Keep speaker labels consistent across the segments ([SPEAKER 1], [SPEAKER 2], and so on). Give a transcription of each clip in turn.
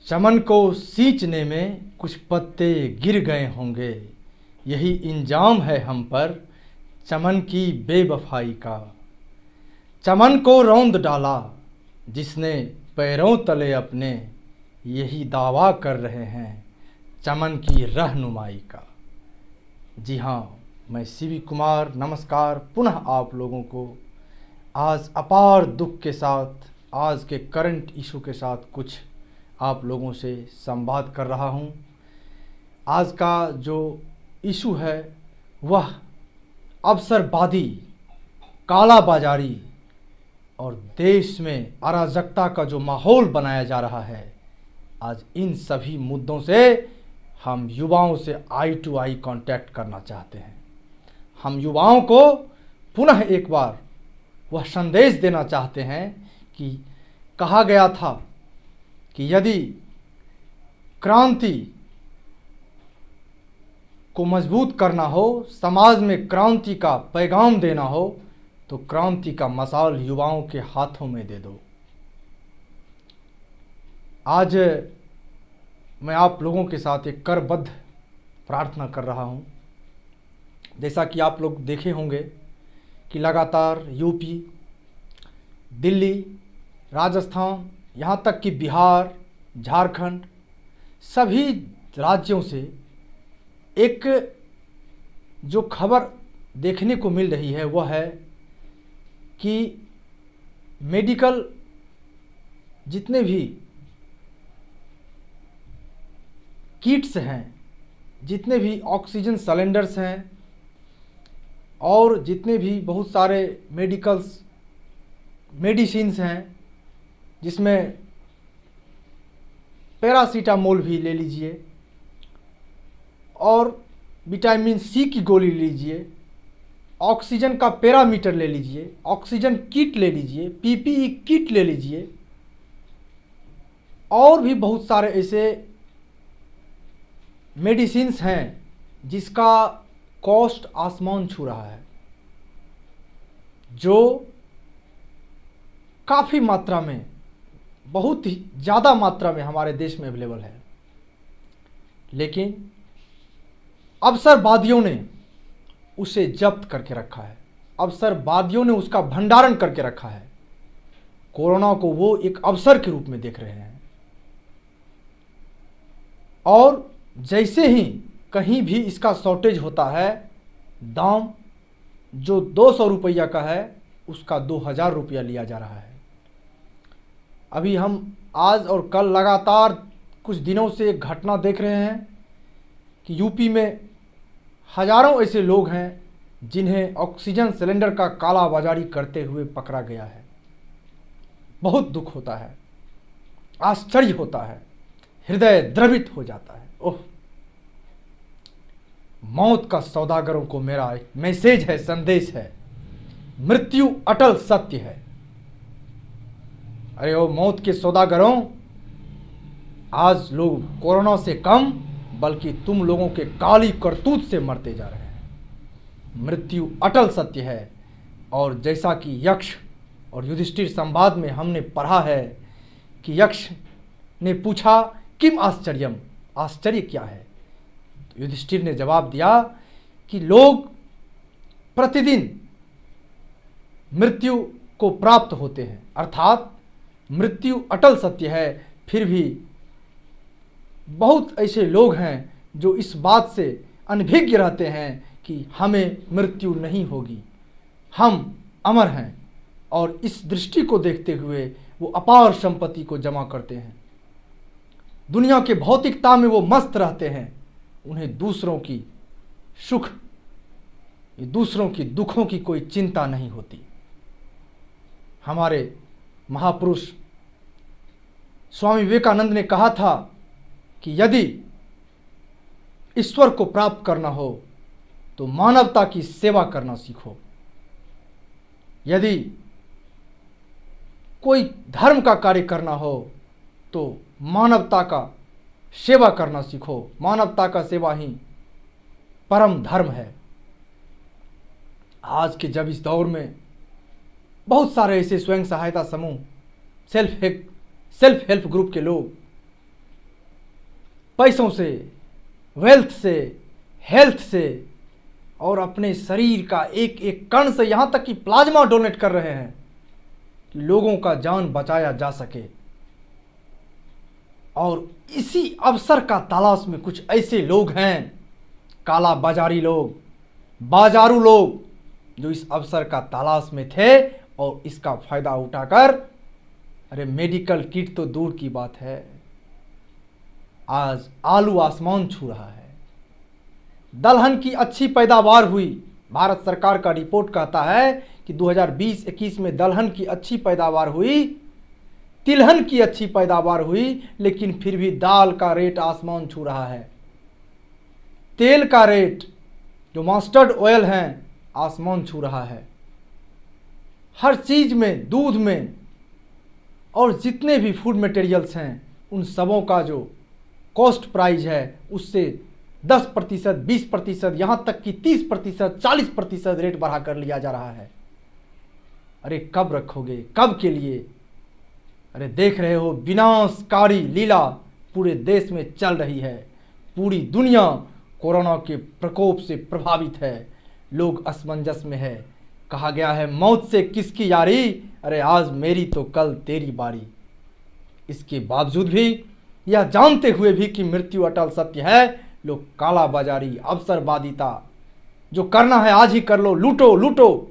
[SPEAKER 1] चमन को सींचने में कुछ पत्ते गिर गए होंगे, यही इंजाम है हम पर चमन की बेवफाई का। चमन को रौंद डाला जिसने पैरों तले अपने, यही दावा कर रहे हैं चमन की रहनुमाई का। जी हाँ, मैं सीवी कुमार नमस्कार पुनः आप लोगों को आज अपार दुख के साथ, आज के करंट इशू के साथ कुछ आप लोगों से संवाद कर रहा हूँ। आज का जो इशू है वह अवसरवादी, काला बाजारी और देश में अराजकता का जो माहौल बनाया जा रहा है, आज इन सभी मुद्दों से हम युवाओं से आई टू आई कांटेक्ट करना चाहते हैं। हम युवाओं को पुनः एक बार वह संदेश देना चाहते हैं कि कहा गया था कि यदि क्रांति को मजबूत करना हो, समाज में क्रांति का पैगाम देना हो, तो क्रांति का मशाल युवाओं के हाथों में दे दो। आज मैं आप लोगों के साथ एक करबद्ध प्रार्थना कर रहा हूं। जैसा कि आप लोग देखे होंगे कि लगातार यूपी, दिल्ली, राजस्थान, यहाँ तक कि बिहार, झारखंड, सभी राज्यों से एक जो खबर देखने को मिल रही है वह है कि मेडिकल जितने भी किट्स हैं, जितने भी ऑक्सीजन सिलेंडर्स हैं और जितने भी बहुत सारे मेडिसिन्स हैं, जिसमें पैरासीटामोल भी ले लीजिए और विटामिन सी की गोली लीजिए, ऑक्सीजन का पैरामीटर ले लीजिए, ऑक्सीजन किट ले लीजिए, पीपीई किट ले लीजिए और भी बहुत सारे ऐसे मेडिसिन्स हैं जिसका कॉस्ट आसमान छू रहा है, जो काफ़ी मात्रा में, बहुत ही ज़्यादा मात्रा में हमारे देश में अवेलेबल है। लेकिन अवसरवादियों ने उसे जब्त करके रखा है, अवसरवादियों ने उसका भंडारण करके रखा है। कोरोना को वो एक अवसर के रूप में देख रहे हैं और जैसे ही कहीं भी इसका शॉर्टेज होता है, दाम जो 200 रुपया का है उसका 2000 रुपया लिया जा रहा है। अभी हम आज और कल लगातार कुछ दिनों से एक घटना देख रहे हैं कि यूपी में हजारों ऐसे लोग हैं जिन्हें ऑक्सीजन सिलेंडर का काला बाजारी करते हुए पकड़ा गया है। बहुत दुख होता है, आश्चर्य होता है, हृदय द्रवित हो जाता है। ओह, मौत का सौदागरों को मेरा एक मैसेज है, संदेश है, मृत्यु अटल सत्य है। अरे ओ मौत के सौदागरों, आज लोग कोरोना से कम बल्कि तुम लोगों के काली करतूत से मरते जा रहे हैं। मृत्यु अटल सत्य है। और जैसा कि यक्ष और युधिष्ठिर संवाद में हमने पढ़ा है कि यक्ष ने पूछा किम आश्चर्यम, आश्चर्य क्या है? तो युधिष्ठिर ने जवाब दिया कि लोग प्रतिदिन मृत्यु को प्राप्त होते हैं, अर्थात मृत्यु अटल सत्य है। फिर भी बहुत ऐसे लोग हैं जो इस बात से अनभिज्ञ रहते हैं कि हमें मृत्यु नहीं होगी, हम अमर हैं, और इस दृष्टि को देखते हुए वो अपार संपत्ति को जमा करते हैं। दुनिया के भौतिकता में वो मस्त रहते हैं, उन्हें दूसरों की सुख, दूसरों की दुखों की कोई चिंता नहीं होती। हमारे महापुरुष स्वामी विवेकानंद ने कहा था कि यदि ईश्वर को प्राप्त करना हो तो मानवता की सेवा करना सीखो। यदि कोई धर्म का कार्य करना हो तो मानवता का सेवा करना सीखो। मानवता का सेवा ही परम धर्म है। आज के जब इस दौर में बहुत सारे ऐसे स्वयं सहायता समूह, सेल्फ हेल्प ग्रुप के लोग पैसों से, वेल्थ से, हेल्थ से और अपने शरीर का एक एक कण से, यहाँ तक कि प्लाज्मा डोनेट कर रहे हैं कि लोगों का जान बचाया जा सके। और इसी अवसर का तलाश में कुछ ऐसे लोग हैं, काला बाजारी लोग, बाजारू लोग, जो इस अवसर का तलाश में थे और इसका फायदा उठाकर, अरे मेडिकल किट तो दूर की बात है, आज आलू आसमान छू रहा है। दलहन की अच्छी पैदावार हुई। भारत सरकार का रिपोर्ट कहता है कि 2020-21 में दलहन की अच्छी पैदावार हुई, तिलहन की अच्छी पैदावार हुई, लेकिन फिर भी दाल का रेट आसमान छू रहा है। तेल का रेट, जो मस्टर्ड ऑयल हैं, आसमान छू रहा है। हर चीज में, दूध में और जितने भी फूड मटेरियल्स हैं, उन सबों का जो कॉस्ट प्राइस है उससे 10%, 20%, यहाँ तक कि 30%, 40% रेट बढ़ा कर लिया जा रहा है। अरे कब रखोगे, कब के लिए? अरे देख रहे हो विनाशकारी लीला पूरे देश में चल रही है। पूरी दुनिया कोरोना के प्रकोप से प्रभावित है। लोग असमंजस में है। कहा गया है मौत से किसकी यारी, अरे आज मेरी तो कल तेरी बारी। इसके बावजूद भी, यह जानते हुए भी कि मृत्यु अटल सत्य है, लोग काला बाजारी, अवसरवादिता, जो करना है आज ही कर लो, लूटो लूटो।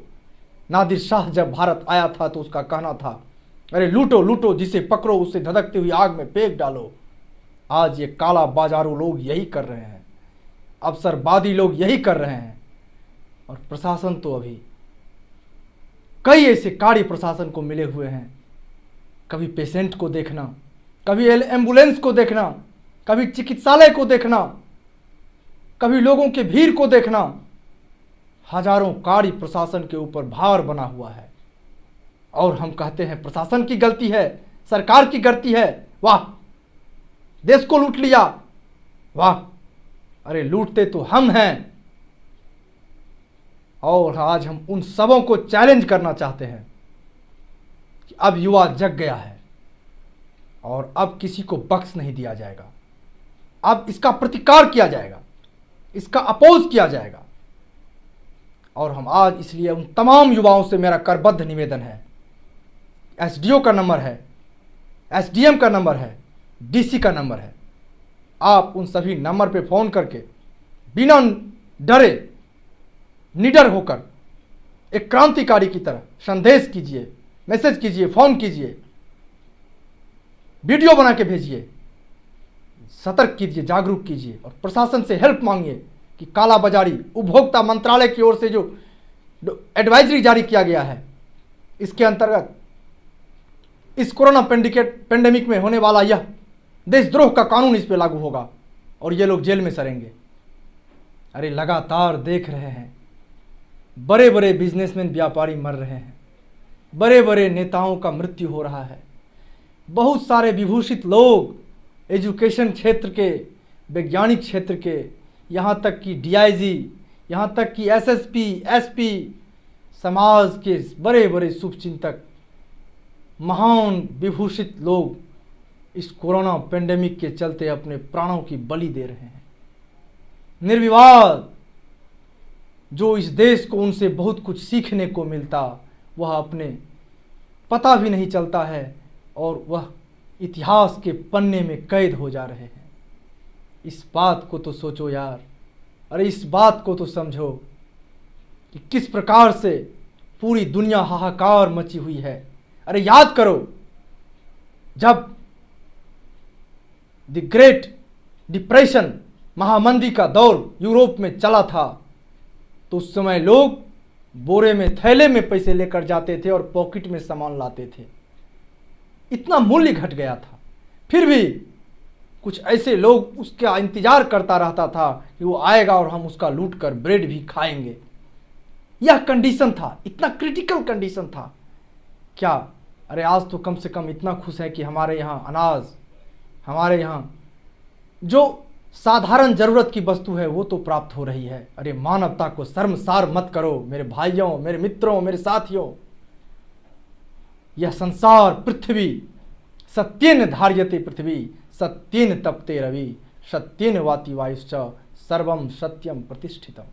[SPEAKER 1] नादिर शाह जब भारत आया था तो उसका कहना था, अरे लूटो लूटो, जिसे पकड़ो उसे धधकती हुई आग में फेंक डालो। आज ये काला बाजारू लोग यही कर रहे हैं, अवसरवादी लोग यही कर रहे हैं। और प्रशासन तो अभी कई ऐसे कार्य प्रशासन को मिले हुए हैं, कभी पेशेंट को देखना, कभी एम्बुलेंस को देखना, कभी चिकित्सालय को देखना, कभी लोगों के भीड़ को देखना। हजारों कार्य प्रशासन के ऊपर भार बना हुआ है। और हम कहते हैं प्रशासन की गलती है, सरकार की गलती है। वाह, देश को लूट लिया, वाह, अरे लूटते तो हम हैं। और आज हम उन सबों को चैलेंज करना चाहते हैं कि अब युवा जग गया है और अब किसी को बख्श नहीं दिया जाएगा। अब इसका प्रतिकार किया जाएगा, इसका अपोज किया जाएगा। और हम आज इसलिए उन तमाम युवाओं से मेरा करबद्ध निवेदन है, एसडीओ का नंबर है, एसडीएम का नंबर है, डीसी का नंबर है, आप उन सभी नंबर पे फोन करके बिना डरे, निडर होकर एक क्रांतिकारी की तरह संदेश कीजिए, मैसेज कीजिए, फोन कीजिए, वीडियो बना के भेजिए, सतर्क कीजिए, जागरूक कीजिए और प्रशासन से हेल्प मांगिए कि काला बाजारी, उपभोक्ता मंत्रालय की ओर से जो एडवाइजरी जारी किया गया है, इसके अंतर्गत इस कोरोना पेंडेमिक में होने वाला यह देशद्रोह का कानून इस पे लागू होगा और ये लोग जेल में सड़ेंगे। अरे लगातार देख रहे हैं बड़े बड़े बिजनेसमैन, व्यापारी मर रहे हैं, बड़े बड़े नेताओं का मृत्यु हो रहा है, बहुत सारे विभूषित लोग एजुकेशन क्षेत्र के, वैज्ञानिक क्षेत्र के, यहाँ तक कि डीआईजी, यहाँ तक कि एसएसपी, एसपी, समाज के बड़े बड़े शुभचिंतक, महान विभूषित लोग इस कोरोना पेंडेमिक के चलते अपने प्राणों की बलि दे रहे हैं। निर्विवाद जो इस देश को उनसे बहुत कुछ सीखने को मिलता, वह अपने पता भी नहीं चलता है और वह इतिहास के पन्ने में कैद हो जा रहे हैं। इस बात को तो सोचो यार, अरे इस बात को तो समझो कि किस प्रकार से पूरी दुनिया हाहाकार मची हुई है। अरे याद करो, जब द ग्रेट डिप्रेशन, महामंदी का दौर यूरोप में चला था, तो उस समय लोग बोरे में, थैले में पैसे लेकर जाते थे और पॉकेट में सामान लाते थे। इतना मूल्य घट गया था, फिर भी कुछ ऐसे लोग उसका इंतजार करता रहता था कि वो आएगा और हम उसका लूट कर ब्रेड भी खाएंगे। यह कंडीशन था, इतना क्रिटिकल कंडीशन था। क्या अरे आज तो कम से कम इतना खुश है कि हमारे यहाँ अनाज, हमारे यहाँ जो साधारण जरूरत की वस्तु है वो तो प्राप्त हो रही है। अरे मानवता को शर्मसार मत करो मेरे भाइयों, मेरे मित्रों, मेरे साथियों। यह संसार पृथ्वी सत्येन धार्यते, पृथ्वी सत्येन तपते रवि। सत्येन वाति वायुश्च सर्वम सत्यम प्रतिष्ठितम।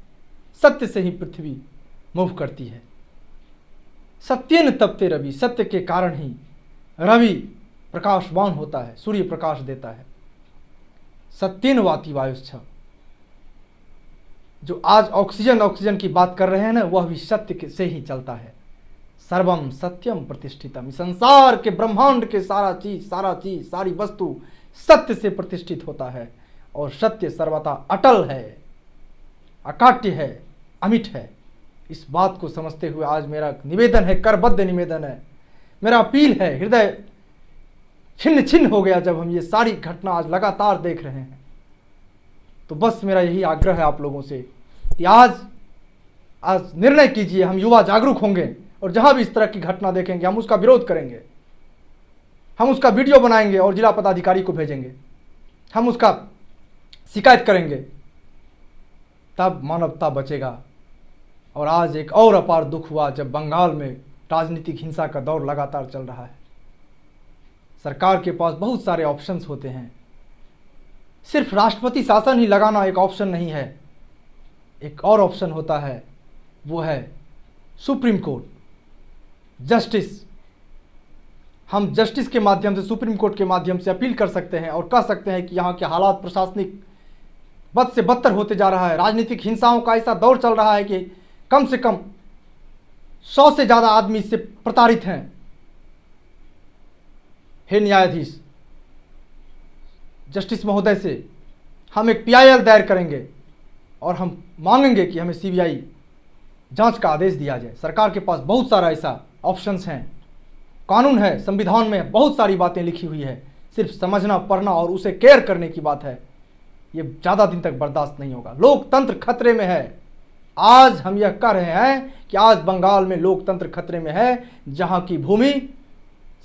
[SPEAKER 1] सत्य से ही पृथ्वी मूव करती है। सत्येन तपते रवि, सत्य के कारण ही रवि प्रकाशवान होता है, सूर्य प्रकाश देता है। सत्येन वाति वायुश्च, जो आज ऑक्सीजन की बात कर रहे हैं ना, वह भी सत्य से ही चलता है। सर्वम सत्यम प्रतिष्ठितम, संसार के ब्रह्मांड के सारा चीज सारी वस्तु सत्य से प्रतिष्ठित होता है। और सत्य सर्वथा अटल है, अकाट्य है, अमिट है। इस बात को समझते हुए आज मेरा निवेदन है, करबद्ध निवेदन है, मेरा अपील है। हृदय छिन्न छिन्न हो गया जब हम ये सारी घटना आज लगातार देख रहे हैं। तो बस मेरा यही आग्रह है आप लोगों से कि आज निर्णय कीजिए। हम युवा जागरूक होंगे और जहां भी इस तरह की घटना देखेंगे हम उसका विरोध करेंगे, हम उसका वीडियो बनाएंगे और जिला पदाधिकारी को भेजेंगे, हम उसका शिकायत करेंगे, तब मानवता बचेगा। और आज एक और अपार दुख हुआ जब बंगाल में राजनीतिक हिंसा का दौर लगातार चल रहा है। सरकार के पास बहुत सारे ऑप्शंस होते हैं, सिर्फ राष्ट्रपति शासन ही लगाना एक ऑप्शन नहीं है। एक और ऑप्शन होता है, वो है सुप्रीम कोर्ट, जस्टिस। हम जस्टिस के माध्यम से, सुप्रीम कोर्ट के माध्यम से अपील कर सकते हैं और कह सकते हैं कि यहाँ के हालात प्रशासनिक बद से बदतर होते जा रहा है। राजनीतिक हिंसाओं का ऐसा दौर चल रहा है कि कम से कम 100 से ज़्यादा आदमी इससे प्रताड़ित हैं। हे न्यायाधीश, जस्टिस महोदय से हम एक PIL दायर करेंगे और हम मांगेंगे कि हमें CBI जांच का आदेश दिया जाए। सरकार के पास बहुत सारा ऐसा ऑप्शंस हैं, कानून है, संविधान में बहुत सारी बातें लिखी हुई है, सिर्फ समझना, पढ़ना और उसे केयर करने की बात है। ये ज़्यादा दिन तक बर्दाश्त नहीं होगा। लोकतंत्र खतरे में है। आज हम यह कह रहे हैं कि आज बंगाल में लोकतंत्र खतरे में है, जहां की भूमि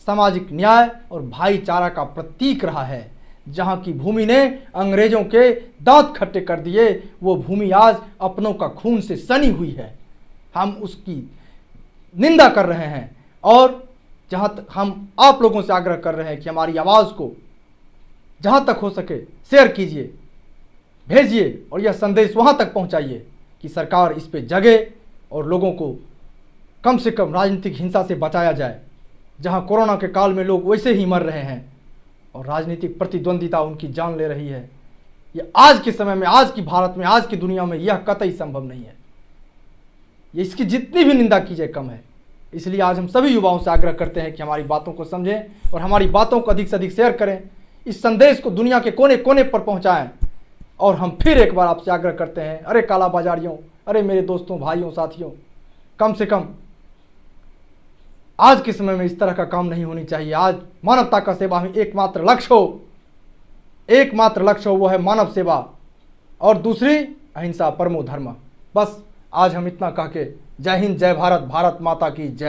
[SPEAKER 1] सामाजिक न्याय और भाईचारा का प्रतीक रहा है, जहां की भूमि ने अंग्रेजों के दांत खट्टे कर दिए, वो भूमि आज अपनों का खून से सनी हुई है। हम उसकी निंदा कर रहे हैं और जहां तक हम आप लोगों से आग्रह कर रहे हैं कि हमारी आवाज़ को जहां तक हो सके शेयर कीजिए, भेजिए और यह संदेश वहां तक पहुंचाइए कि सरकार इस पे जगे और लोगों को कम से कम राजनीतिक हिंसा से बचाया जाए। जहां कोरोना के काल में लोग वैसे ही मर रहे हैं और राजनीतिक प्रतिद्वंदिता उनकी जान ले रही है, ये आज के समय में, आज की भारत में, आज की दुनिया में यह कतई संभव नहीं है। ये इसकी जितनी भी निंदा की जाए कम है। इसलिए आज हम सभी युवाओं से आग्रह करते हैं कि हमारी बातों को समझें और हमारी बातों को अधिक से अधिक शेयर करें, इस संदेश को दुनिया के कोने कोने पर पहुंचाएं। और हम फिर एक बार आपसे आग्रह करते हैं, अरे काला बाजारियों, अरे मेरे दोस्तों, भाइयों, साथियों, कम से कम आज के समय में इस तरह का काम नहीं होनी चाहिए। आज मानवता का सेवा में एकमात्र लक्ष्य हो, वो है मानव सेवा, और दूसरी अहिंसा परमो धर्म। बस आज हम इतना कह के जय हिंद, जय भारत, भारत माता की जय।